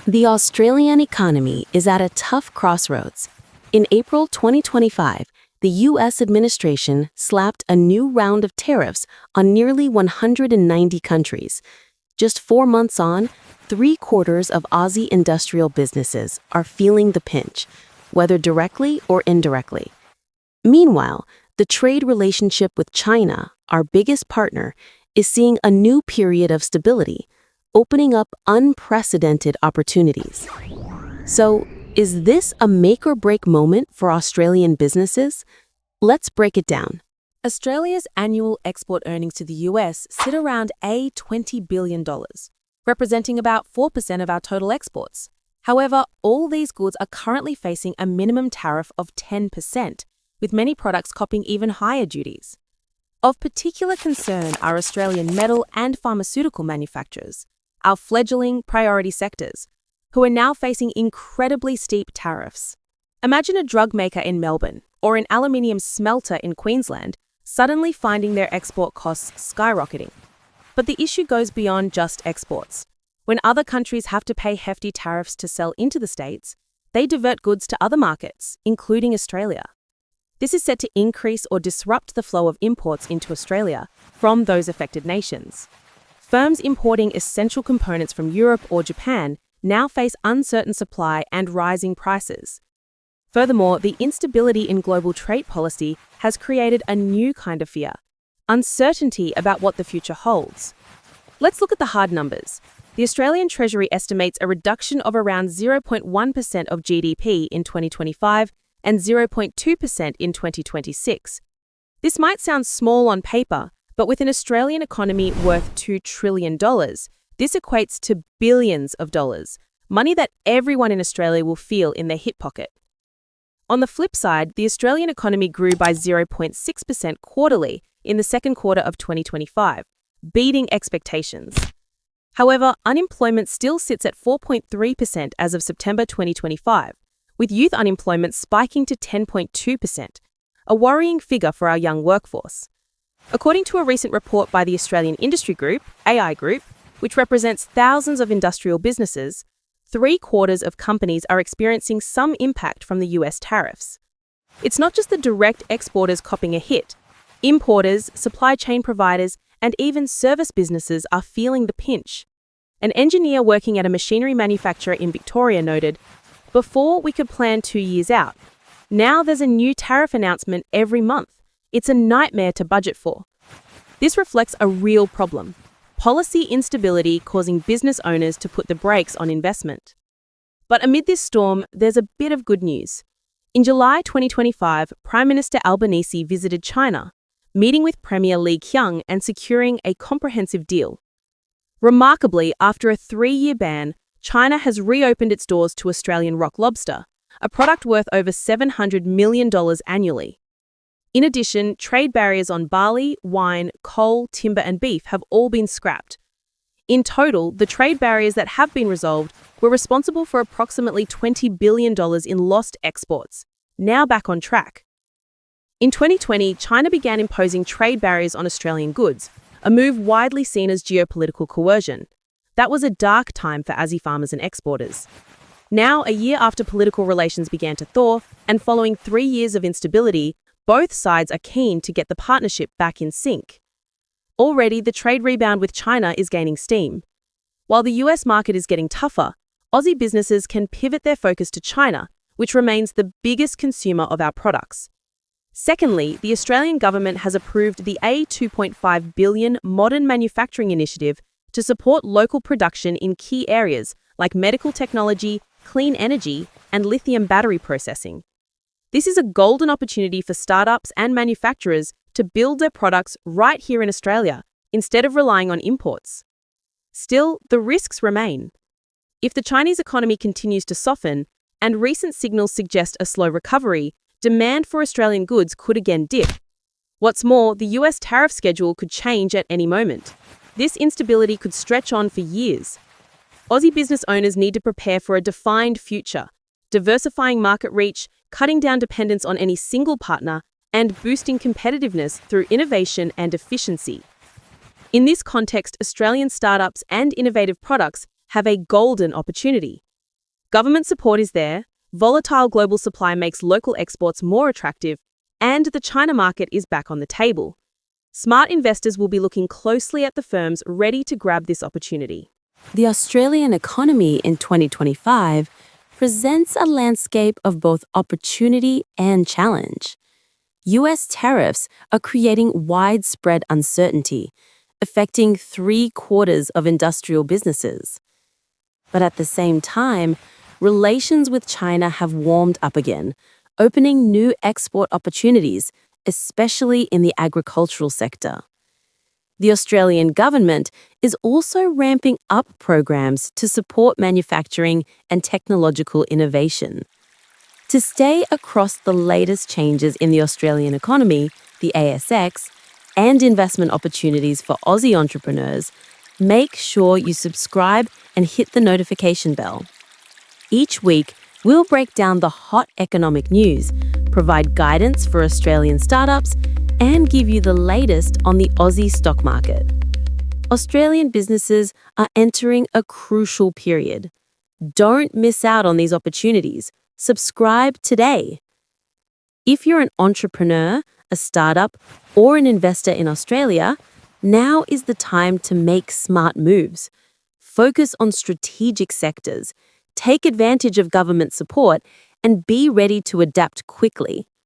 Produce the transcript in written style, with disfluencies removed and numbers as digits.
The Australian economy is at a tough crossroads. In April 2025, the U.S. administration slapped a new round of tariffs on nearly 190 countries. Just 4 months on, 3/4 of Aussie industrial businesses are feeling the pinch, whether directly or indirectly. Meanwhile, the trade relationship with China, our biggest partner, is seeing a new period of stability, opening up unprecedented opportunities. So, is this a make-or-break moment for Australian businesses? Let's break it down. Australia's annual export earnings to the US sit around $20 billion, representing about 4% of our total exports. However, all these goods are currently facing a minimum tariff of 10%, with many products copying even higher duties. Of particular concern are Australian metal and pharmaceutical manufacturers, our fledgling priority sectors, who are now facing incredibly steep tariffs. Imagine a drug maker in Melbourne or an aluminium smelter in Queensland suddenly finding their export costs skyrocketing. But the issue goes beyond just exports. When other countries have to pay hefty tariffs to sell into the States, they divert goods to other markets, including Australia. This is set to increase or disrupt the flow of imports into Australia from those affected nations. Firms importing essential components from Europe or Japan now face uncertain supply and rising prices. Furthermore, the instability in global trade policy has created a new kind of fear, uncertainty about what the future holds. Let's look at the hard numbers. The Australian Treasury estimates a reduction of around 0.1% of GDP in 2025 and 0.2% in 2026. This might sound small on paper, but with an Australian economy worth $2 trillion, this equates to billions of dollars, money that everyone in Australia will feel in their hip pocket. On the flip side, the Australian economy grew by 0.6% quarterly in the second quarter of 2025, beating expectations. However, unemployment still sits at 4.3% as of September 2025, with youth unemployment spiking to 10.2%, a worrying figure for our young workforce. According to a recent report by the Australian Industry Group, AI Group, which represents thousands of industrial businesses, 3/4 of companies are experiencing some impact from the US tariffs. It's not just the direct exporters copping a hit. Importers, supply chain providers, and even service businesses are feeling the pinch. An engineer working at a machinery manufacturer in Victoria noted, "Before we could plan 2 years out. Now there's a new tariff announcement every month. It's a nightmare to budget for." This reflects a real problem. Policy instability causing business owners to put the brakes on investment. But amid this storm, there's a bit of good news. In July 2025, Prime Minister Albanese visited China, meeting with Premier Li Qiang and securing a comprehensive deal. Remarkably, after a 3-year ban, China has reopened its doors to Australian rock lobster, a product worth over $700 million annually. In addition, trade barriers on barley, wine, coal, timber, and beef have all been scrapped. In total, the trade barriers that have been resolved were responsible for approximately $20 billion in lost exports, now back on track. In 2020, China began imposing trade barriers on Australian goods, a move widely seen as geopolitical coercion. That was a dark time for Aussie farmers and exporters. Now, a year after political relations began to thaw, and following 3 years of instability, both sides are keen to get the partnership back in sync. Already, the trade rebound with China is gaining steam. While the US market is getting tougher, Aussie businesses can pivot their focus to China, which remains the biggest consumer of our products. Secondly, the Australian government has approved the $2.5 billion Modern Manufacturing Initiative to support local production in key areas like medical technology, clean energy, and lithium battery processing. This is a golden opportunity for startups and manufacturers to build their products right here in Australia, instead of relying on imports. Still, the risks remain. If the Chinese economy continues to soften, and recent signals suggest a slow recovery, demand for Australian goods could again dip. What's more, the US tariff schedule could change at any moment. This instability could stretch on for years. Aussie business owners need to prepare for a defined future, diversifying market reach, cutting down dependence on any single partner, and boosting competitiveness through innovation and efficiency. In this context, Australian startups and innovative products have a golden opportunity. Government support is there, volatile global supply makes local exports more attractive, and the China market is back on the table. Smart investors will be looking closely at the firms ready to grab this opportunity. The Australian economy in 2025 presents a landscape of both opportunity and challenge. U.S. tariffs are creating widespread uncertainty, affecting 3/4 of industrial businesses. But at the same time, relations with China have warmed up again, opening new export opportunities, especially in the agricultural sector. The Australian government is also ramping up programs to support manufacturing and technological innovation. To stay across the latest changes in the Australian economy, the ASX, and investment opportunities for Aussie entrepreneurs, make sure you subscribe and hit the notification bell. Each week, we'll break down the hot economic news, provide guidance for Australian startups, and give you the latest on the Aussie stock market. Australian businesses are entering a crucial period. Don't miss out on these opportunities. Subscribe today. If you're an entrepreneur, a startup, or an investor in Australia, now is the time to make smart moves. Focus on strategic sectors, take advantage of government support, and be ready to adapt quickly.